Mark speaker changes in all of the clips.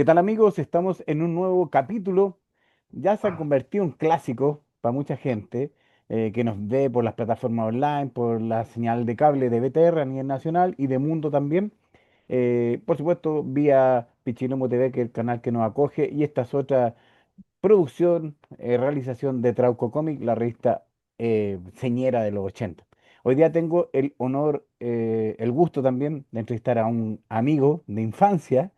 Speaker 1: ¿Qué tal amigos? Estamos en un nuevo capítulo. Ya se ha convertido en clásico para mucha gente que nos ve por las plataformas online, por la señal de cable de BTR a nivel nacional y de Mundo también. Por supuesto, vía Pichilemu TV, que es el canal que nos acoge, y esta es otra producción, realización de Trauco Comic, la revista señera de los 80. Hoy día tengo el honor, el gusto también de entrevistar a un amigo de infancia.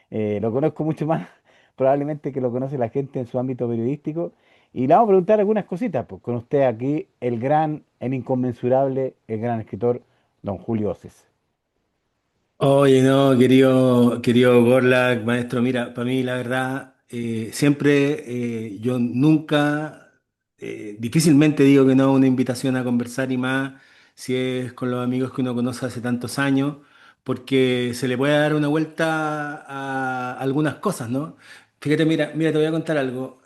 Speaker 1: Lo conozco mucho más probablemente que lo conoce la gente en su ámbito periodístico. Y le vamos a preguntar algunas cositas, pues con usted aquí, el gran, el inconmensurable, el gran escritor, don Julio Oces.
Speaker 2: Oye, no, querido Gorlak, maestro, mira, para mí la verdad, siempre yo nunca, difícilmente digo que no a una invitación a conversar y más si es con los amigos que uno conoce hace tantos años, porque se le puede dar una vuelta a algunas cosas, ¿no? Fíjate, mira, te voy a contar algo.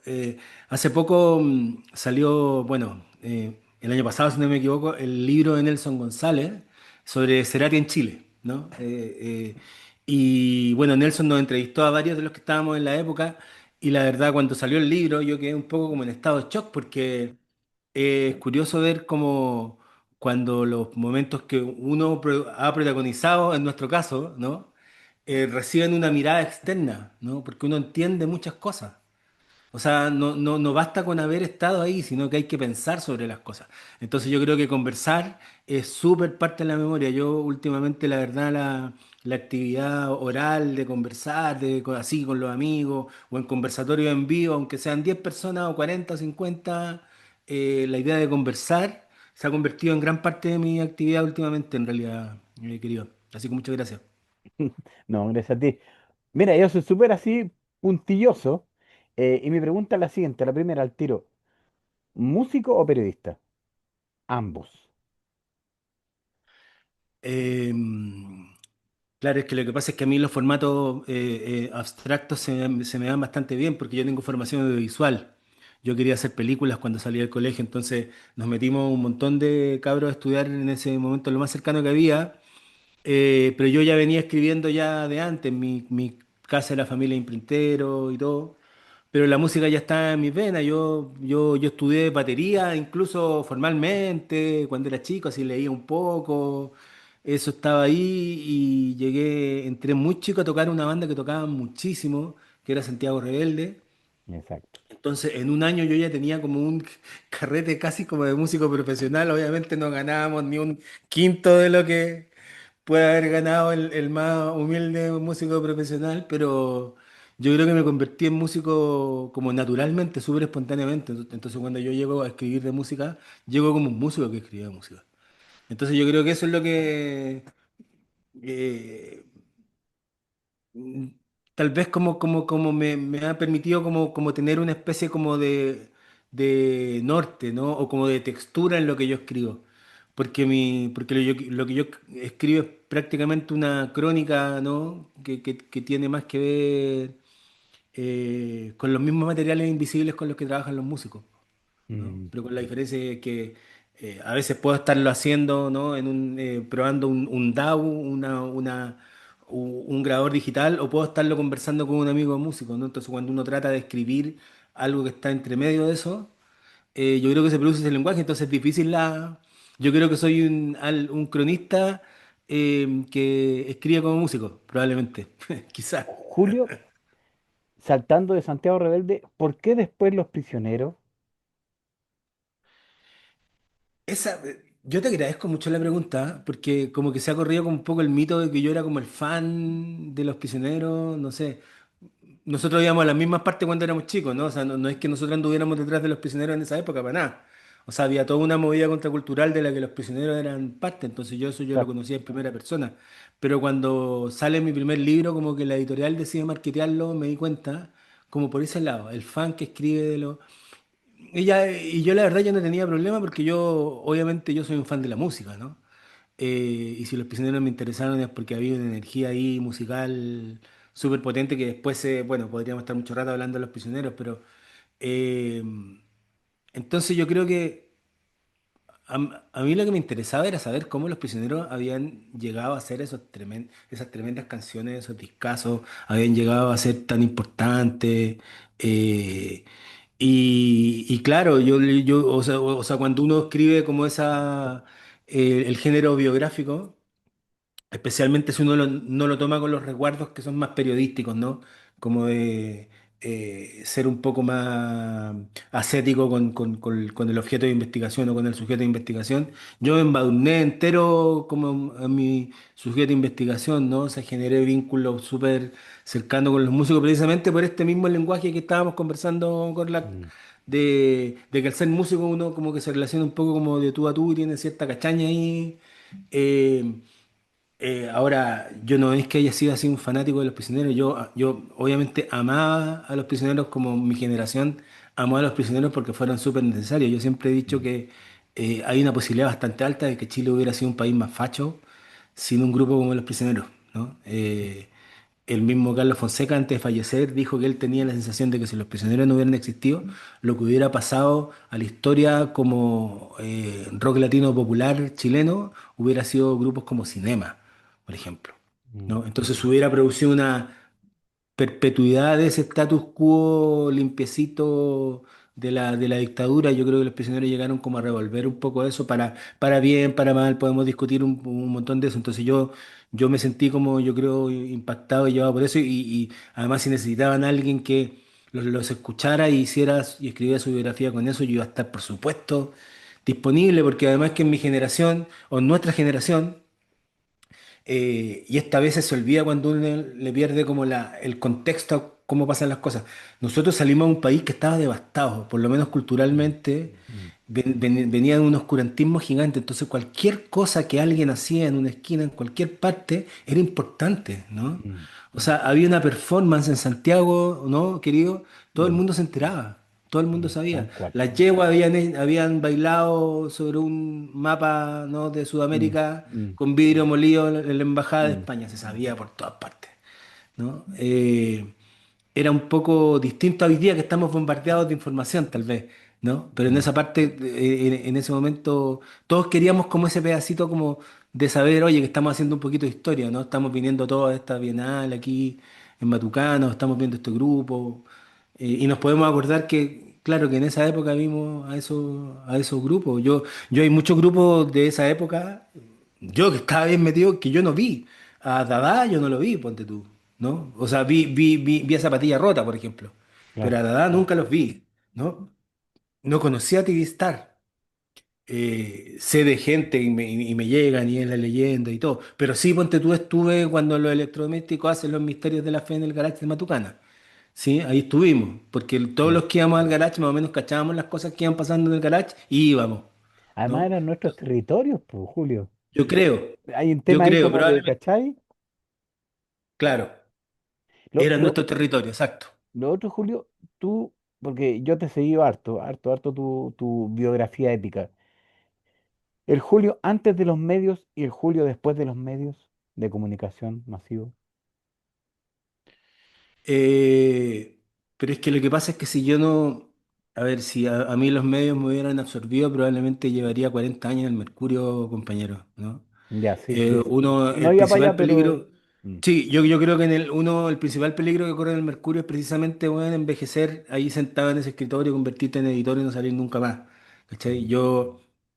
Speaker 2: Hace poco salió, bueno, el año pasado, si no me equivoco, el libro de Nelson González sobre Cerati en Chile, ¿no? Y bueno, Nelson nos entrevistó a varios de los que estábamos en la época y la verdad cuando salió el libro yo quedé un poco como en estado de shock porque es curioso ver cómo cuando los momentos que uno ha protagonizado, en nuestro caso, ¿no? Reciben una mirada externa, ¿no? Porque uno entiende muchas cosas. O sea, no basta con haber estado ahí, sino que hay que pensar sobre las cosas. Entonces yo creo que conversar es súper parte de la memoria. Yo últimamente, la verdad, la actividad oral de conversar, así con los amigos, o en conversatorio en vivo, aunque sean 10 personas o 40 o 50, la idea de conversar se ha convertido en gran parte de mi actividad últimamente, en realidad, querido. Así que muchas gracias.
Speaker 1: No, gracias a ti. Mira, yo soy súper así puntilloso. Y mi pregunta es la siguiente, la primera al tiro. ¿Músico o periodista? Ambos.
Speaker 2: Claro, es que lo que pasa es que a mí los formatos abstractos se me dan bastante bien porque yo tengo formación audiovisual. Yo quería hacer películas cuando salí del colegio, entonces nos metimos un montón de cabros a estudiar en ese momento lo más cercano que había, pero yo ya venía escribiendo ya de antes, mi casa era familia imprintero y todo, pero la música ya está en mis venas. Yo estudié batería incluso formalmente cuando era chico, así leía un poco. Eso estaba ahí y entré muy chico a tocar una banda que tocaba muchísimo, que era Santiago Rebelde.
Speaker 1: Exacto.
Speaker 2: Entonces, en un año yo ya tenía como un carrete casi como de músico profesional. Obviamente no ganábamos ni un quinto de lo que puede haber ganado el más humilde músico profesional, pero yo creo que me convertí en músico como naturalmente, súper espontáneamente. Entonces, cuando yo llego a escribir de música, llego como un músico que escribe música. Entonces, yo creo que eso es lo que eh, mm, tal vez como me ha permitido como tener una especie como de norte, ¿no? O como de textura en lo que yo escribo. Porque lo que yo escribo es prácticamente una crónica, ¿no? Que tiene más que ver con los mismos materiales invisibles con los que trabajan los músicos, ¿no?
Speaker 1: Mm,
Speaker 2: Pero con la diferencia de que a veces puedo estarlo haciendo, ¿no? Probando un DAW, un grabador digital, o puedo estarlo conversando con un amigo músico, ¿no? Entonces, cuando uno trata de escribir algo que está entre medio de eso, yo creo que se produce ese lenguaje, entonces es difícil Yo creo que soy un cronista que escribe como músico, probablemente, quizás.
Speaker 1: Julio, saltando de Santiago Rebelde, ¿por qué después Los Prisioneros?
Speaker 2: Yo te agradezco mucho la pregunta, porque como que se ha corrido como un poco el mito de que yo era como el fan de los prisioneros, no sé. Nosotros íbamos a las mismas partes cuando éramos chicos, ¿no? O sea, no es que nosotros anduviéramos detrás de los prisioneros en esa época, para nada. O sea, había toda una movida contracultural de la que los prisioneros eran parte, entonces eso yo lo
Speaker 1: Exacto.
Speaker 2: conocía en primera persona. Pero cuando sale mi primer libro, como que la editorial decide marketearlo, me di cuenta, como por ese lado, el fan que escribe de los... Y yo la verdad yo no tenía problema porque obviamente yo soy un fan de la música, ¿no? Y si los prisioneros me interesaron es porque había una energía ahí musical súper potente que después, bueno, podríamos estar mucho rato hablando de los prisioneros, pero eh, entonces yo creo que a mí lo que me interesaba era saber cómo los prisioneros habían llegado a hacer esas tremendas canciones, esos discazos, habían llegado a ser tan importantes. eh, y claro, o sea, cuando uno escribe como el género biográfico, especialmente si uno no lo toma con los resguardos que son más periodísticos, ¿no? Como de ser un poco más ascético con el objeto de investigación o con el sujeto de investigación. Yo me embadurné entero como a mi sujeto de investigación, ¿no? O sea, generé vínculos súper cercanos con los músicos precisamente por este mismo lenguaje que estábamos conversando con
Speaker 1: Mm,
Speaker 2: de que al ser músico uno como que se relaciona un poco como de tú a tú y tiene cierta cachaña ahí. eh, Ahora, yo no es que haya sido así un fanático de los prisioneros, yo obviamente amaba a los prisioneros como mi generación amó a los prisioneros porque fueron súper necesarios. Yo siempre he dicho
Speaker 1: mm,
Speaker 2: que hay una posibilidad bastante alta de que Chile hubiera sido un país más facho sin un grupo como los prisioneros, ¿no? El mismo Carlos Fonseca, antes de fallecer, dijo que él tenía la sensación de que si los prisioneros no hubieran existido, lo que hubiera pasado a la historia como rock latino popular chileno hubiera sido grupos como Cinema, por ejemplo,
Speaker 1: mm,
Speaker 2: ¿no? Entonces se hubiera producido una perpetuidad de ese status quo limpiecito de la dictadura. Yo creo que los prisioneros llegaron como a revolver un poco eso, para bien, para mal, podemos discutir un montón de eso. Entonces yo me sentí como, yo creo, impactado y llevado por eso, y además si necesitaban a alguien que los escuchara y hiciera y escribiera su biografía con eso, yo iba a estar, por supuesto, disponible, porque además que en mi generación, o en nuestra generación, y esta vez se olvida cuando uno le pierde como el contexto a cómo pasan las cosas. Nosotros salimos a un país que estaba devastado, por lo menos
Speaker 1: mm,
Speaker 2: culturalmente,
Speaker 1: mm,
Speaker 2: venía de un oscurantismo gigante, entonces cualquier cosa que alguien hacía en una esquina, en cualquier parte, era importante, ¿no?
Speaker 1: mm,
Speaker 2: O sea, había una performance en Santiago, ¿no, querido? Todo el
Speaker 1: mm,
Speaker 2: mundo se enteraba. Todo el mundo sabía.
Speaker 1: tal cual.
Speaker 2: Las yeguas habían bailado sobre un mapa, ¿no?, de
Speaker 1: Mm,
Speaker 2: Sudamérica
Speaker 1: mm,
Speaker 2: con vidrio molido en la Embajada de
Speaker 1: mm,
Speaker 2: España. Se sabía por todas partes, ¿no? Era un poco distinto a hoy día que estamos bombardeados de información, tal vez, ¿no? Pero en
Speaker 1: mm,
Speaker 2: esa parte, en ese momento, todos queríamos como ese pedacito como de saber, oye, que estamos haciendo un poquito de historia, ¿no? Estamos viniendo toda esta bienal aquí en Matucano, estamos viendo este grupo, y nos podemos acordar que, claro, que en esa época vimos a esos grupos. Yo hay muchos grupos de esa época, yo que estaba bien metido, que yo no vi. A Dada yo no lo vi, ponte tú, ¿no? O sea, vi a Zapatilla Rota, por ejemplo, pero
Speaker 1: claro.
Speaker 2: a Dada nunca los vi, ¿no? No conocía a TV Star. Sé de gente y me llegan y es la leyenda y todo, pero sí, ponte tú, estuve cuando los electrodomésticos hacen los misterios de la fe en el garage de Matucana. Sí, ahí estuvimos, porque todos
Speaker 1: Mm.
Speaker 2: los que íbamos al garage más o menos cachábamos las cosas que iban pasando en el garage y íbamos,
Speaker 1: Además
Speaker 2: ¿no?
Speaker 1: eran nuestros territorios, pues, Julio.
Speaker 2: Yo creo,
Speaker 1: Hay un
Speaker 2: yo
Speaker 1: tema ahí
Speaker 2: creo,
Speaker 1: como de,
Speaker 2: probablemente,
Speaker 1: ¿cachai?
Speaker 2: claro,
Speaker 1: Lo,
Speaker 2: era
Speaker 1: lo,
Speaker 2: nuestro territorio, exacto.
Speaker 1: lo otro, Julio, tú, porque yo te he seguido harto, harto, harto tu biografía épica. El Julio antes de los medios y el Julio después de los medios de comunicación masivo.
Speaker 2: Eh, pero es que lo que pasa es que si yo no, a ver, si a mí los medios me hubieran absorbido, probablemente llevaría 40 años en el Mercurio, compañero, ¿no?
Speaker 1: Ya, sí, sí. No
Speaker 2: El
Speaker 1: iba para allá,
Speaker 2: principal
Speaker 1: pero...
Speaker 2: peligro,
Speaker 1: Mm,
Speaker 2: sí, yo creo que el principal peligro que corre en el Mercurio es precisamente, bueno, envejecer ahí sentado en ese escritorio, convertirte en editor y no salir nunca más. ¿Cachai?
Speaker 1: mm,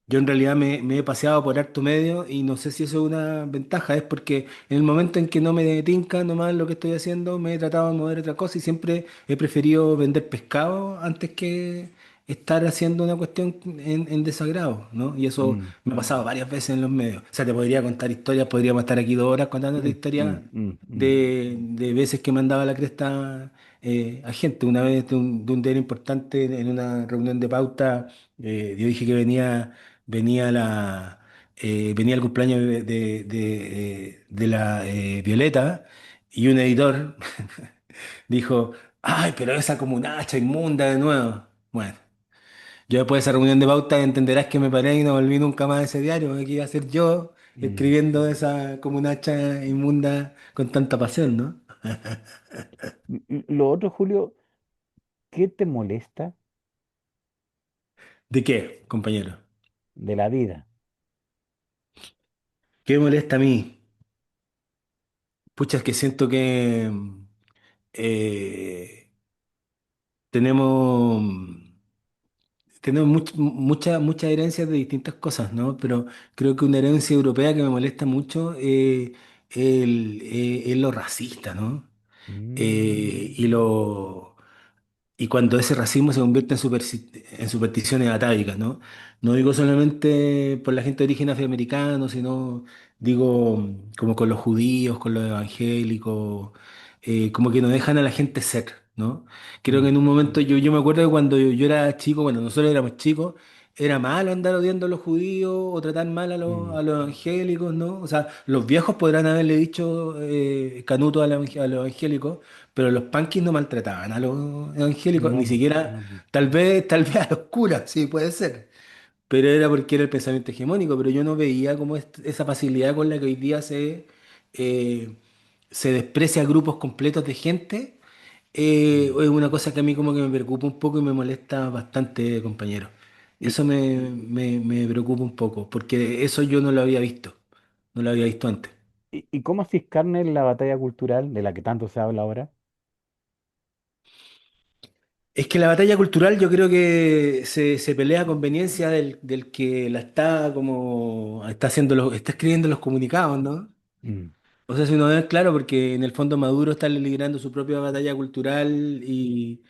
Speaker 2: Yo en realidad me he paseado por harto medio y no sé si eso es una ventaja, es porque en el momento en que no me tinca nomás lo que estoy haciendo, me he tratado de mover otra cosa y siempre he preferido vender pescado antes que estar haciendo una cuestión en desagrado, ¿no? Y eso
Speaker 1: mm,
Speaker 2: me ha pasado varias veces en los medios. O sea, te podría contar historias, podríamos estar aquí 2 horas contándote
Speaker 1: mm,
Speaker 2: historias
Speaker 1: mm, mm, mm,
Speaker 2: de veces que mandaba la cresta a gente. Una vez de un día importante en una reunión de pauta, yo dije que venía el cumpleaños de la Violeta y un editor dijo, ay, pero esa comunacha inmunda de nuevo. Bueno. Yo después de esa reunión de pauta entenderás que me paré y no volví nunca más a ese diario, que iba a ser yo
Speaker 1: mm.
Speaker 2: escribiendo esa comunacha inmunda con tanta pasión, ¿no?
Speaker 1: Lo otro, Julio, ¿qué te molesta?
Speaker 2: ¿De qué, compañero?
Speaker 1: de la vida.
Speaker 2: ¿Qué me molesta a mí? Pucha, es que siento que eh, tenemos, tenemos muchas herencias de distintas cosas, ¿no? Pero creo que una herencia europea que me molesta mucho es lo racista, ¿no? Y
Speaker 1: Mm,
Speaker 2: y cuando ese racismo se convierte en supersticiones atávicas, ¿no? No digo solamente por la gente de origen afroamericano, sino digo como con los judíos, con los evangélicos, como que no dejan a la gente ser, ¿no? Creo que
Speaker 1: mm,
Speaker 2: en un momento yo me acuerdo que cuando yo era chico, bueno, nosotros éramos chicos, era malo andar odiando a los judíos o tratar mal
Speaker 1: mm,
Speaker 2: a los evangélicos, ¿no? O sea, los viejos podrán haberle dicho canuto a los evangélicos, pero los punkis no maltrataban a los evangélicos,
Speaker 1: no,
Speaker 2: ni
Speaker 1: po,
Speaker 2: siquiera,
Speaker 1: no, po.
Speaker 2: tal vez a los curas, sí, puede ser. Pero era porque era el pensamiento hegemónico, pero yo no veía como esa facilidad con la que hoy día eh, se desprecia a grupos completos de gente.
Speaker 1: Mm.
Speaker 2: Es una cosa que a mí como que me preocupa un poco y me molesta bastante, compañero.
Speaker 1: ¿Y,
Speaker 2: Eso me preocupa un poco, porque eso yo no lo había visto, no lo había visto antes.
Speaker 1: y cómo hacís carne en la batalla cultural de la que tanto se habla ahora?
Speaker 2: Es que la batalla cultural yo creo que se pelea a conveniencia del que la está como está haciendo está escribiendo los comunicados, ¿no?
Speaker 1: Mm,
Speaker 2: O sea, si uno ve claro, porque en el fondo Maduro está liderando su propia batalla cultural y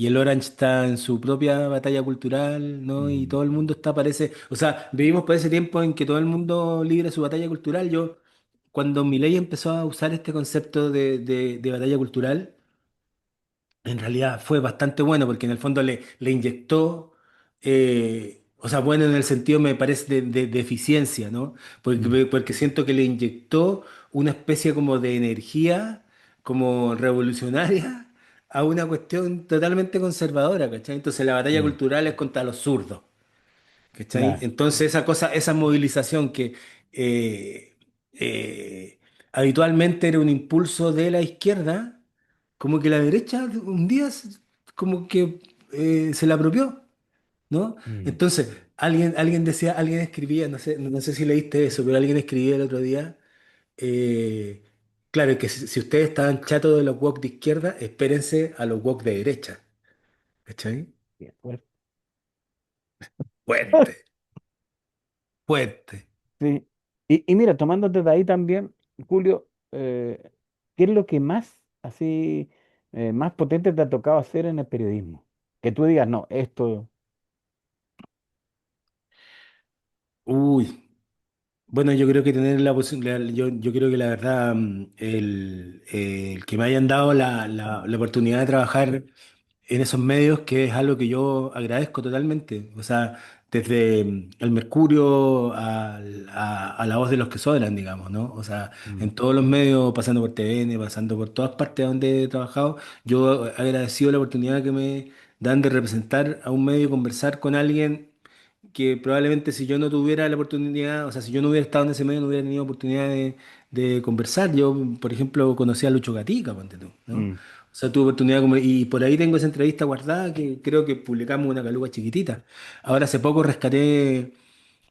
Speaker 2: el Orange está en su propia batalla cultural, ¿no? Y
Speaker 1: mm,
Speaker 2: todo el mundo está, parece, o sea, vivimos por ese tiempo en que todo el mundo libra su batalla cultural. Cuando Milei empezó a usar este concepto de batalla cultural, en realidad fue bastante bueno porque en el fondo le inyectó, o sea, bueno en el sentido me parece de eficiencia, ¿no?
Speaker 1: mm,
Speaker 2: Porque siento que le inyectó una especie como de energía, como revolucionaria, a una cuestión totalmente conservadora, ¿cachai? Entonces la batalla
Speaker 1: mm,
Speaker 2: cultural es contra los zurdos. ¿Cachai?
Speaker 1: claro.
Speaker 2: Entonces esa cosa, esa movilización que eh, eh, habitualmente era un impulso de la izquierda, como que la derecha un día como que se la apropió, ¿no?
Speaker 1: Mm.
Speaker 2: Entonces, alguien escribía, no sé si leíste eso, pero alguien escribía el otro día, eh, claro, que si ustedes estaban chatos de los woke de izquierda, espérense a los woke de derecha, ¿cachai?
Speaker 1: Bien, fuerte.
Speaker 2: Fuerte, fuerte.
Speaker 1: Sí. Y mira, tomándote de ahí también, Julio, ¿qué es lo que más así, más potente te ha tocado hacer en el periodismo? Que tú digas, no, esto.
Speaker 2: Uy. Bueno, yo creo que tener la posibilidad, yo creo que la verdad, el que me hayan dado la oportunidad de trabajar en esos medios, que es algo que yo agradezco totalmente. O sea, desde el Mercurio a la voz de los que sobran, digamos, ¿no? O sea,
Speaker 1: Mm,
Speaker 2: en todos los medios, pasando por TVN, pasando por todas partes donde he trabajado, yo he agradecido la oportunidad que me dan de representar a un medio y conversar con alguien que probablemente si yo no tuviera la oportunidad, o sea, si yo no hubiera estado en ese medio, no hubiera tenido oportunidad de conversar. Yo, por ejemplo, conocí a Lucho Gatica, ponte tú, ¿no?
Speaker 1: mm,
Speaker 2: O sea, tuve oportunidad y por ahí tengo esa entrevista guardada que creo que publicamos una caluga chiquitita. Ahora hace poco rescaté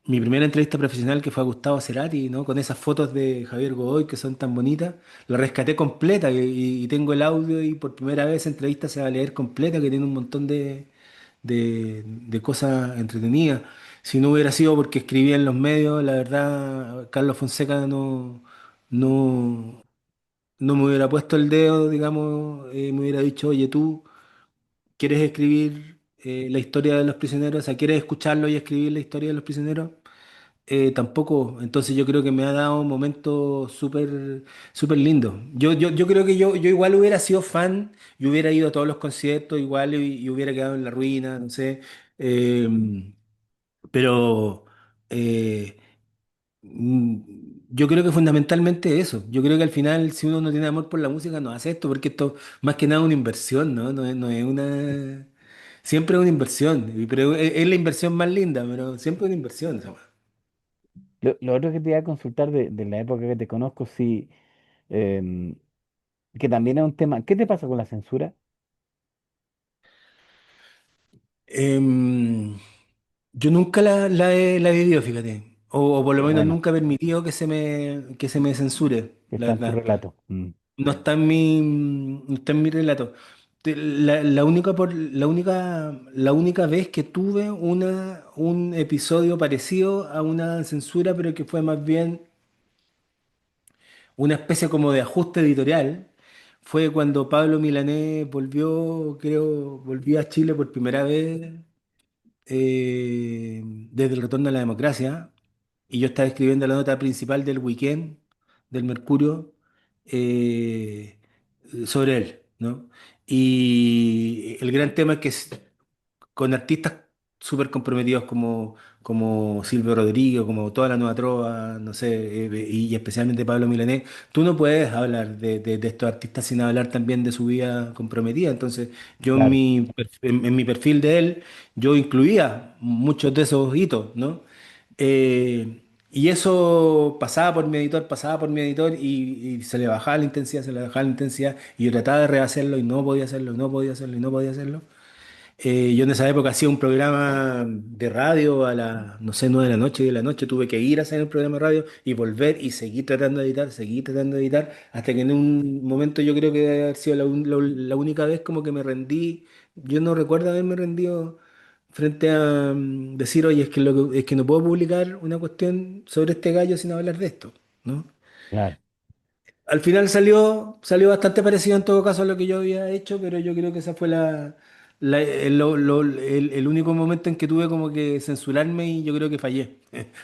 Speaker 2: mi primera entrevista profesional que fue a Gustavo Cerati, ¿no? Con esas fotos de Javier Godoy que son tan bonitas. La rescaté completa y tengo el audio y por primera vez esa entrevista se va a leer completa, que tiene un montón de cosas entretenidas. Si no hubiera sido porque escribía en los medios, la verdad, Carlos Fonseca no, no me hubiera puesto el dedo, digamos, me hubiera dicho, oye, tú quieres escribir la historia de los prisioneros, o sea, quieres escucharlo y escribir la historia de los prisioneros. Tampoco, entonces yo creo que me ha dado un momento súper lindo. Yo creo que yo igual hubiera sido fan y hubiera ido a todos los conciertos igual y hubiera quedado en la ruina, no sé. Eh, pero eh, mm, yo creo que fundamentalmente eso. Yo creo que al final si uno no tiene amor por la música no hace esto porque esto más que nada es una inversión, ¿no? No es una... Siempre es una inversión, pero es la inversión más linda, pero siempre es una inversión. Esa weá.
Speaker 1: lo otro que te iba a consultar de la época que te conozco, sí, em, que también es un tema. ¿Qué te pasa con la censura?
Speaker 2: Em, Yo nunca la he vivido, fíjate. O por lo
Speaker 1: Qué
Speaker 2: menos
Speaker 1: bueno,
Speaker 2: nunca he permitido que se me censure.
Speaker 1: que está en tu relato.
Speaker 2: No está en no está en mi relato. La única vez que tuve un episodio parecido a una censura, pero que fue más bien una especie como de ajuste editorial, fue cuando Pablo Milanés volvió, creo, volvió a Chile por primera vez desde el retorno a la democracia, y yo estaba escribiendo la nota principal del Weekend, del Mercurio, eh, sobre él, ¿no? Y el gran tema es que con artistas súper comprometidos como Silvio Rodrigo, como toda la nueva trova, no sé, y especialmente Pablo Milanés, tú no puedes hablar de estos artistas sin hablar también de su vida comprometida. Entonces, yo
Speaker 1: Claro,
Speaker 2: en mi perfil de él, yo incluía muchos de esos hitos, ¿no? Y eso pasaba por mi editor y se le bajaba la intensidad, se le bajaba la intensidad y yo trataba de rehacerlo y no podía hacerlo, no podía hacerlo y no podía hacerlo. Yo en esa época hacía un programa de radio a las, no sé, 9 de la noche, tuve que ir a hacer el programa de radio y volver y seguir tratando de editar, seguir tratando de editar, hasta que en un momento yo creo que debe haber sido la única vez como que me rendí. Yo no recuerdo haberme rendido frente a decir, oye, es que no puedo publicar una cuestión sobre este gallo sin hablar de esto, ¿no?
Speaker 1: claro.
Speaker 2: Al final salió bastante parecido en todo caso a lo que yo había hecho, pero yo creo que esa fue el único momento en que tuve como que censurarme y yo creo que fallé.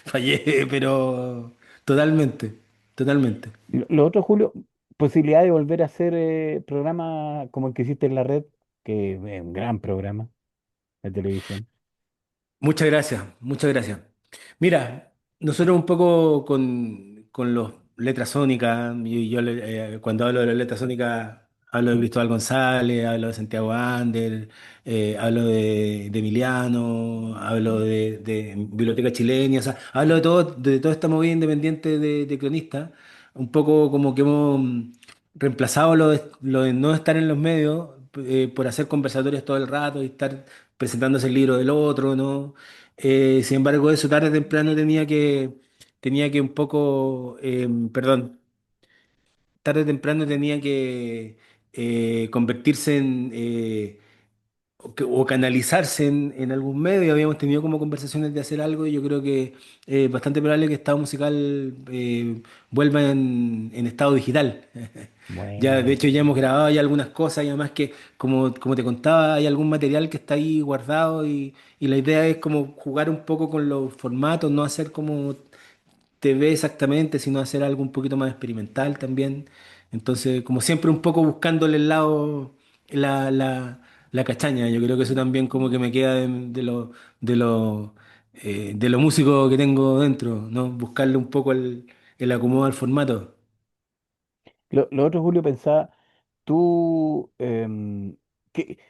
Speaker 2: Fallé, pero totalmente, totalmente.
Speaker 1: Lo otro, Julio, posibilidad de volver a hacer programa como el que hiciste en la red, que es un gran programa de televisión.
Speaker 2: Muchas gracias, muchas gracias. Mira, nosotros un poco con los letras sónicas, y yo cuando hablo de las letras sónicas, hablo de Cristóbal González, hablo de Santiago Ander, hablo de Emiliano, hablo de Biblioteca Chilena, o sea, hablo de toda esta movida independiente de cronistas, un poco como que hemos reemplazado lo de no estar en los medios por hacer conversatorios todo el rato y estar presentándose el libro del otro, ¿no? Sin embargo, eso tarde o temprano tenía que un poco, perdón, tarde o temprano tenía que convertirse o canalizarse en algún medio. Habíamos tenido como conversaciones de hacer algo y yo creo que es bastante probable que Estado Musical vuelva en estado digital. Ya, de
Speaker 1: Buena.
Speaker 2: hecho, ya hemos grabado ya algunas cosas y además que, como te contaba, hay algún material que está ahí guardado y la idea es como jugar un poco con los formatos, no hacer como TV exactamente, sino hacer algo un poquito más experimental también. Entonces, como siempre, un poco buscándole el lado, la, la, la cachaña. Yo creo que eso también como que me queda de lo, de lo músico que tengo dentro, ¿no? Buscarle un poco el acomodo al formato.
Speaker 1: Lo otro, Julio, pensaba, tú,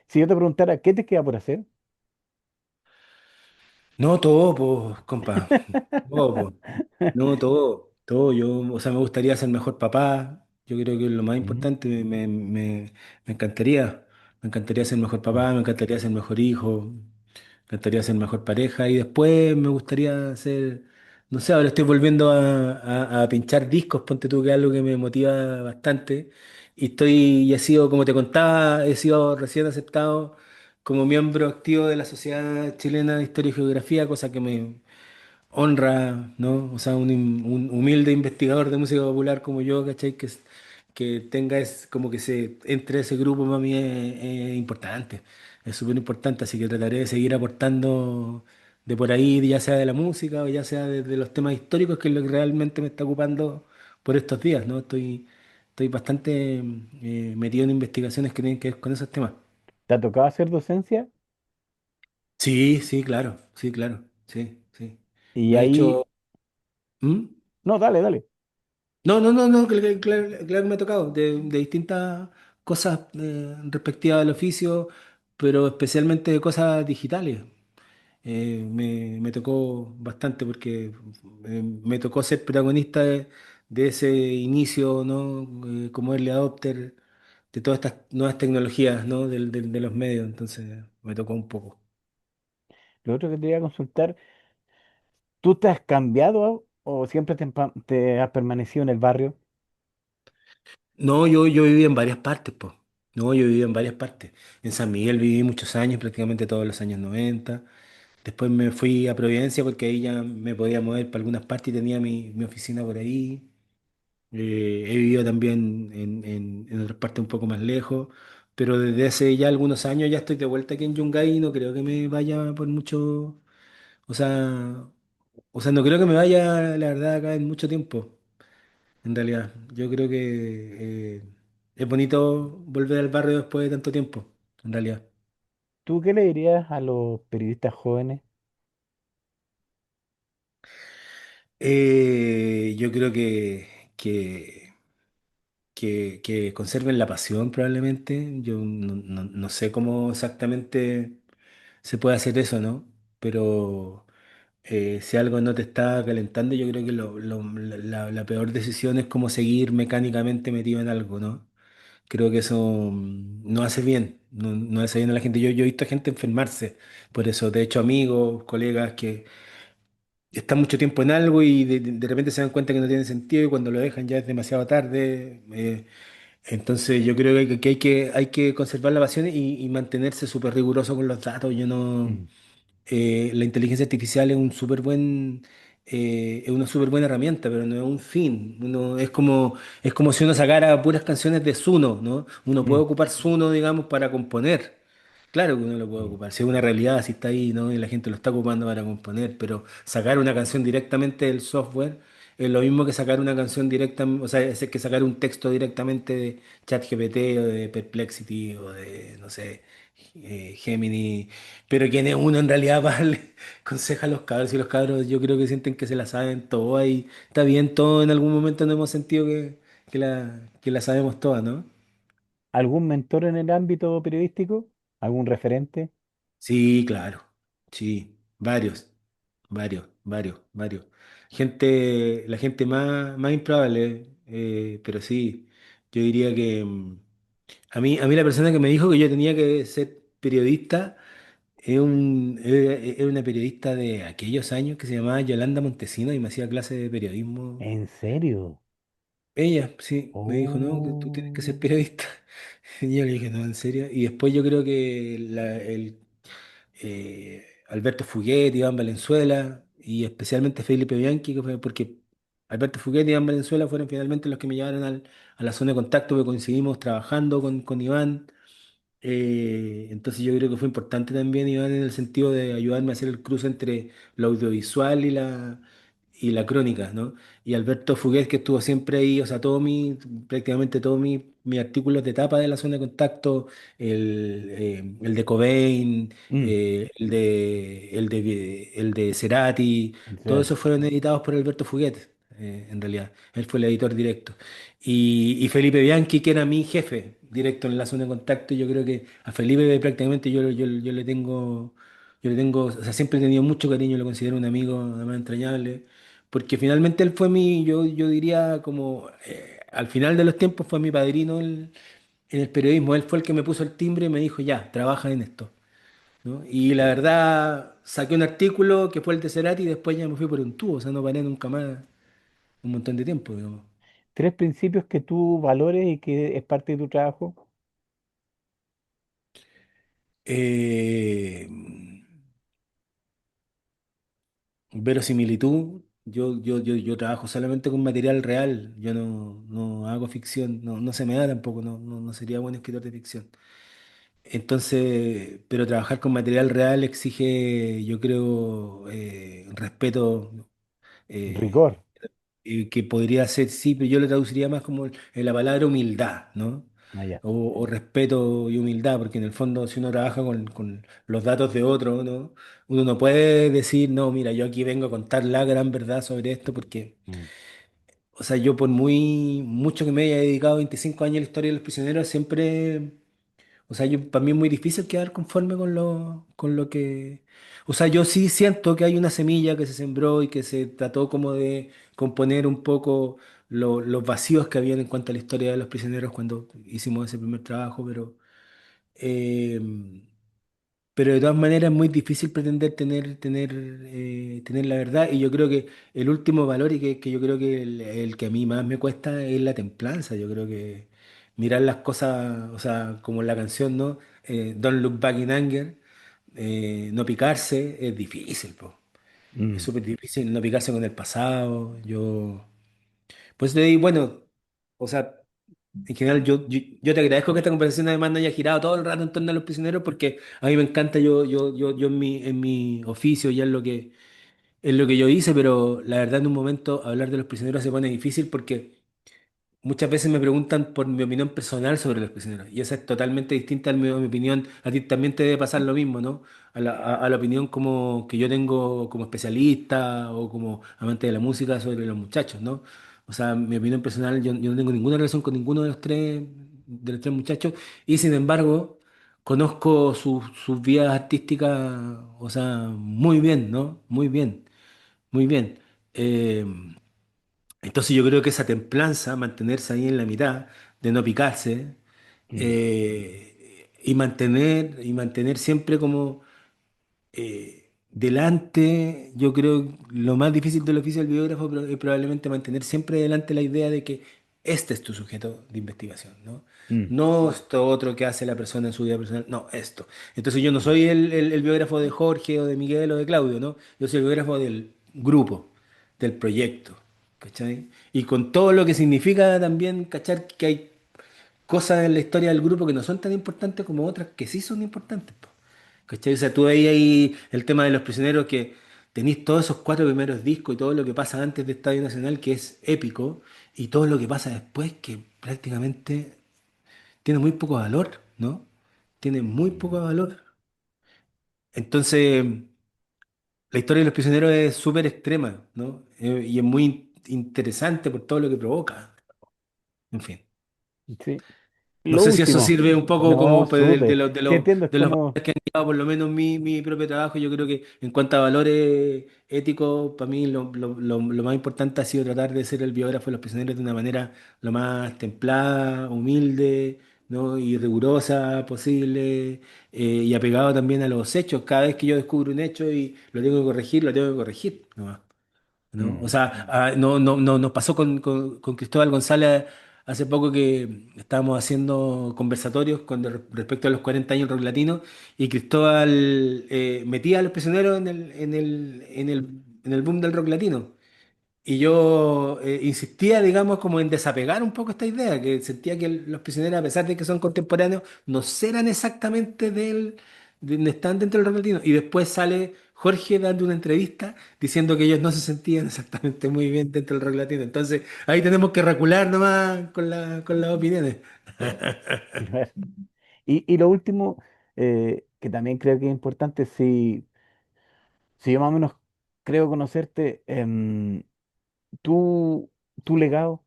Speaker 1: si yo te preguntara, ¿qué te queda por hacer?
Speaker 2: No, todo, pues, compa. Todo, po. No, todo. Yo, o sea, me gustaría ser mejor papá. Yo creo que es lo más
Speaker 1: Ujú.
Speaker 2: importante. Me encantaría. Me encantaría ser mejor papá, me encantaría ser mejor hijo, me encantaría ser mejor pareja. Y después me gustaría ser, no sé, ahora estoy volviendo a pinchar discos, ponte tú que es algo que me motiva bastante. Y he sido, como te contaba, he sido recién aceptado como miembro activo de la Sociedad Chilena de Historia y Geografía, cosa que me honra, ¿no? O sea, un humilde investigador de música popular como yo, ¿cachai? Que tenga como que se entre ese grupo para mí es importante, es súper importante, así que trataré de seguir aportando de por ahí, ya sea de la música o ya sea de los temas históricos, que es lo que realmente me está ocupando por estos días, ¿no? Estoy bastante metido en investigaciones que tienen que ver con esos temas.
Speaker 1: ¿Te ha tocado hacer docencia?
Speaker 2: Sí, sí, claro, sí, claro, sí, sí.
Speaker 1: Y
Speaker 2: De
Speaker 1: ahí,
Speaker 2: hecho... ¿Mm?
Speaker 1: no, dale, dale.
Speaker 2: No, claro que me ha tocado de distintas cosas respectivas al oficio, pero especialmente de cosas digitales. Me tocó bastante porque me tocó ser protagonista de ese inicio, ¿no? Como early adopter de todas estas nuevas tecnologías, ¿no? De los medios, entonces me tocó un poco.
Speaker 1: Lo otro que te iba a consultar, ¿tú te has cambiado o siempre te has permanecido en el barrio?
Speaker 2: No, yo viví en varias partes, pues. No, yo viví en varias partes. En San Miguel viví muchos años, prácticamente todos los años 90. Después me fui a Providencia porque ahí ya me podía mover para algunas partes y tenía mi oficina por ahí. He vivido también en otras partes un poco más lejos, pero desde hace ya algunos años ya estoy de vuelta aquí en Yungay y no creo que me vaya por mucho, o sea, no creo que me vaya, la verdad, acá en mucho tiempo, en realidad. Yo creo que es bonito volver al barrio después de tanto tiempo, en realidad.
Speaker 1: ¿Tú qué le dirías a los periodistas jóvenes?
Speaker 2: Yo creo que conserven la pasión probablemente. Yo no sé cómo exactamente se puede hacer eso, ¿no? Pero si algo no te está calentando, yo creo que la peor decisión es como seguir mecánicamente metido en algo, ¿no? Creo que eso no hace bien, no hace bien a la gente. Yo he visto gente enfermarse por eso. De hecho, amigos, colegas que están mucho tiempo en algo y de repente se dan cuenta que no tiene sentido y cuando lo dejan ya es demasiado tarde. Entonces yo creo que hay que conservar la pasión y mantenerse súper riguroso con los datos. Yo no,
Speaker 1: Mm,
Speaker 2: la inteligencia artificial es una súper buena herramienta, pero no es un fin. Es como si uno sacara puras canciones de Suno, ¿no? Uno puede
Speaker 1: mm,
Speaker 2: ocupar Suno, digamos, para componer. Claro que uno lo puede
Speaker 1: mm,
Speaker 2: ocupar. Si es una realidad, si está ahí, ¿no? Y la gente lo está ocupando para componer, pero sacar una canción directamente del software es lo mismo que sacar una canción directa, o sea, es que sacar un texto directamente de ChatGPT o de Perplexity o de, no sé, Gemini. Pero quién es uno en realidad para darle consejo a los cabros, y los cabros yo creo que sienten que se la saben todo ahí. Está bien, todo en algún momento no hemos sentido que la sabemos todas, ¿no?
Speaker 1: ¿algún mentor en el ámbito periodístico? ¿Algún referente?
Speaker 2: Sí, claro. Sí, varios, varios, varios, varios. La gente más improbable, pero sí, yo diría que a mí la persona que me dijo que yo tenía que ser periodista era una periodista de aquellos años que se llamaba Yolanda Montesino y me hacía clase de periodismo.
Speaker 1: ¿En serio?
Speaker 2: Ella, sí, me dijo, no, que tú tienes que ser
Speaker 1: Oh,
Speaker 2: periodista. Y yo le dije, no, en serio. Y después yo creo que Alberto Fuguet, Iván Valenzuela y especialmente Felipe Bianchi, que fue porque Alberto Fuguet y Iván Valenzuela fueron finalmente los que me llevaron a la zona de contacto, que coincidimos trabajando con Iván. Entonces yo creo que fue importante también, Iván, en el sentido de ayudarme a hacer el cruce entre lo audiovisual y la crónica, ¿no? Y Alberto Fugués, que estuvo siempre ahí, o sea, prácticamente todos mis artículos de tapa de la zona de contacto, el de Cobain,
Speaker 1: mm,
Speaker 2: el de Cerati, todos
Speaker 1: Cerati.
Speaker 2: esos fueron editados por Alberto Fuguet, en realidad. Él fue el editor directo. Y Felipe Bianchi, que era mi jefe directo en la zona de contacto, yo creo que a Felipe prácticamente yo le tengo, o sea, siempre he tenido mucho cariño, lo considero un amigo además entrañable, porque finalmente él fue yo diría como, al final de los tiempos fue mi padrino en el periodismo, él fue el que me puso el timbre y me dijo, ya, trabaja en esto, ¿no? Y la verdad, saqué un artículo que fue el de Cerati y después ya me fui por un tubo, o sea, no paré nunca más un montón de tiempo, digamos.
Speaker 1: ¿Tres principios que tú valores y que es parte de tu trabajo?
Speaker 2: Eh, Verosimilitud, yo trabajo solamente con material real, yo no hago ficción, no se me da tampoco, no sería buen escritor de ficción. Entonces, pero trabajar con material real exige, yo creo, respeto, eh,
Speaker 1: Rigor.
Speaker 2: que podría ser, sí, pero yo lo traduciría más como en la palabra humildad, ¿no?
Speaker 1: Allá.
Speaker 2: O respeto y humildad, porque en el fondo si uno trabaja con los datos de otro, ¿no? Uno no puede decir, no, mira, yo aquí vengo a contar la gran verdad sobre esto, porque, o sea, yo por mucho que me haya dedicado 25 años a la historia de los prisioneros, siempre, o sea, para mí es muy difícil quedar conforme con lo que... O sea, yo sí siento que hay una semilla que se sembró y que se trató como de componer un poco los vacíos que habían en cuanto a la historia de los prisioneros cuando hicimos ese primer trabajo, eh, pero de todas maneras es muy difícil pretender tener la verdad. Y yo creo que el último valor y que yo creo que el que a mí más me cuesta es la templanza. Yo creo que mirar las cosas, o sea, como la canción, ¿no? Don't look back in anger, no picarse, es difícil, po. Es
Speaker 1: Mm,
Speaker 2: súper difícil no picarse con el pasado. Pues te digo, bueno, o sea, en general yo te agradezco que esta conversación además no haya girado todo el rato en torno a los prisioneros porque a mí me encanta, yo en mi oficio ya es lo que yo hice, pero la verdad en un momento hablar de los prisioneros se pone difícil porque muchas veces me preguntan por mi opinión personal sobre los prisioneros y esa es totalmente distinta a mi opinión. A ti también te debe pasar lo mismo, ¿no? A la opinión como que yo tengo como especialista o como amante de la música sobre los muchachos, ¿no? O sea, mi opinión personal, yo no tengo ninguna relación con ninguno de los tres muchachos y sin embargo conozco sus vidas artísticas, o sea, muy bien, ¿no? Muy bien, muy bien. Eh, entonces yo creo que esa templanza, mantenerse ahí en la mitad, de no picarse,
Speaker 1: mm,
Speaker 2: y mantener siempre como delante, yo creo lo más difícil del oficio del biógrafo es probablemente mantener siempre delante la idea de que este es tu sujeto de investigación, ¿no?
Speaker 1: mm,
Speaker 2: No esto otro que hace la persona en su vida personal, no, esto. Entonces yo no soy el biógrafo de Jorge o de Miguel o de Claudio, ¿no? Yo soy el biógrafo del grupo, del proyecto, ¿cachai? Y con todo lo que significa también, ¿cachai? Que hay cosas en la historia del grupo que no son tan importantes como otras que sí son importantes, po. ¿Cachai? O sea, tú veis ahí el tema de los prisioneros que tenéis todos esos cuatro primeros discos y todo lo que pasa antes de Estadio Nacional que es épico y todo lo que pasa después que prácticamente tiene muy poco valor, ¿no? Tiene muy poco valor. Entonces, la historia de los prisioneros es súper extrema, ¿no? Y es muy interesante por todo lo que provoca. En fin.
Speaker 1: sí.
Speaker 2: No
Speaker 1: Lo
Speaker 2: sé si eso
Speaker 1: último,
Speaker 2: sirve un poco
Speaker 1: no,
Speaker 2: como pues, de,
Speaker 1: súper.
Speaker 2: los de
Speaker 1: Sí,
Speaker 2: los
Speaker 1: entiendo, es
Speaker 2: de los
Speaker 1: como,
Speaker 2: valores que han guiado por lo menos mi propio trabajo. Yo creo que en cuanto a valores éticos, para mí lo más importante ha sido tratar de ser el biógrafo de los prisioneros de una manera lo más templada, humilde, ¿no? Y rigurosa posible, y apegado también a los hechos. Cada vez que yo descubro un hecho y lo tengo que corregir, lo tengo que corregir, ¿no? ¿No? O
Speaker 1: mm,
Speaker 2: sea, nos pasó con Cristóbal González hace poco que estábamos haciendo conversatorios respecto a los 40 años del rock latino y Cristóbal metía a los prisioneros en el boom del rock latino. Y yo insistía, digamos, como en desapegar un poco esta idea, que sentía que los prisioneros, a pesar de que son contemporáneos, no eran exactamente no están dentro del rock latino. Y después sale Jorge dando una entrevista diciendo que ellos no se sentían exactamente muy bien dentro del rock latino. Entonces, ahí tenemos que recular nomás con las opiniones.
Speaker 1: claro. Y lo último, que también creo que es importante, si yo más o menos creo conocerte, tu, tu legado,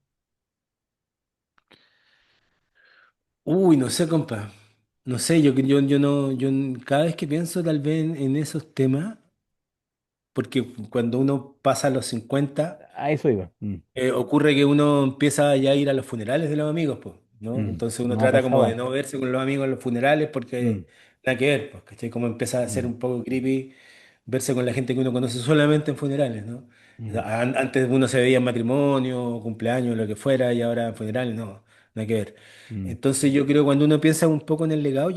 Speaker 2: Uy, no sé, compa. No sé, yo no, cada vez que pienso tal vez en esos temas, porque cuando uno pasa los 50
Speaker 1: a eso iba.
Speaker 2: ocurre que uno empieza ya a ir a los funerales de los amigos, pues, ¿no?
Speaker 1: Mm,
Speaker 2: Entonces uno
Speaker 1: no ha
Speaker 2: trata como
Speaker 1: pasado
Speaker 2: de no
Speaker 1: antes.
Speaker 2: verse con los amigos en los funerales
Speaker 1: Mm,
Speaker 2: porque nada que ver, pues, ¿cachai? Como empieza a ser
Speaker 1: mm,
Speaker 2: un poco creepy verse con la gente que uno conoce solamente en funerales, ¿no? O
Speaker 1: mm,
Speaker 2: sea, antes uno se veía en matrimonio, cumpleaños, lo que fuera, y ahora en funerales, no, nada que ver.
Speaker 1: mm,
Speaker 2: Entonces yo creo que cuando uno piensa un poco en el legado,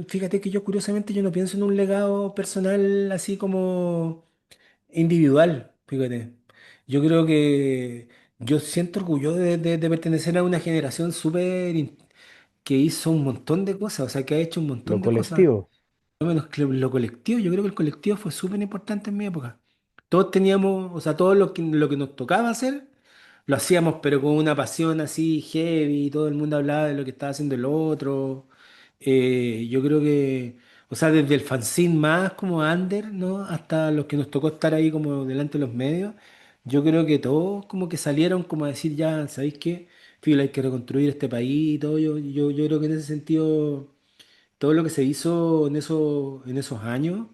Speaker 2: fíjate que yo curiosamente yo no pienso en un legado personal así como individual, fíjate. Yo creo que yo siento orgullo de pertenecer a una generación que hizo un montón de cosas, o sea, que ha hecho un
Speaker 1: lo
Speaker 2: montón de cosas.
Speaker 1: colectivo.
Speaker 2: Lo menos que lo colectivo, yo creo que el colectivo fue súper importante en mi época. Todos teníamos, o sea, todo lo que nos tocaba hacer, lo hacíamos, pero con una pasión así heavy, todo el mundo hablaba de lo que estaba haciendo el otro. Yo creo que, o sea, desde el fanzine más como under, ¿no? Hasta los que nos tocó estar ahí como delante de los medios, yo creo que todos como que salieron como a decir, ya, ¿sabéis qué? Fíjate, hay que reconstruir este país y todo. Yo creo que en ese sentido todo lo que se hizo en esos años,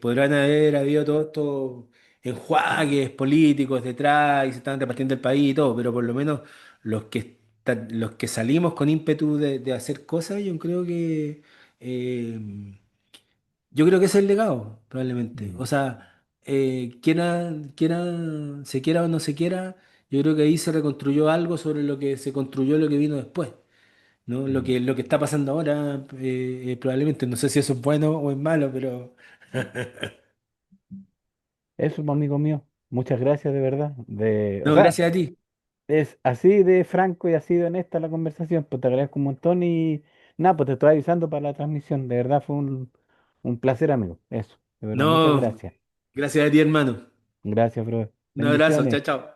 Speaker 2: podrán haber habido todos estos enjuagues políticos detrás y se estaban repartiendo el país y todo, pero por lo menos los que salimos con ímpetu de hacer cosas, yo creo que eh, Yo creo que ese es el legado, probablemente. O
Speaker 1: Mm,
Speaker 2: sea, se quiera o no se quiera, yo creo que ahí se reconstruyó algo sobre lo que se construyó lo que vino después, ¿no?
Speaker 1: mm.
Speaker 2: Lo que está pasando ahora, probablemente, no sé si eso es bueno o es malo, pero...
Speaker 1: Eso, pues, amigo mío. Muchas gracias de verdad. O
Speaker 2: No,
Speaker 1: sea,
Speaker 2: gracias a ti.
Speaker 1: es así de franco y así de honesta la conversación. Pues te agradezco un montón y nada, pues te estoy avisando para la transmisión. De verdad fue un placer, amigo. Eso, de verdad, muchas
Speaker 2: No,
Speaker 1: gracias.
Speaker 2: gracias a ti, hermano.
Speaker 1: Gracias, bro.
Speaker 2: Un abrazo, chao,
Speaker 1: Bendiciones.
Speaker 2: chao.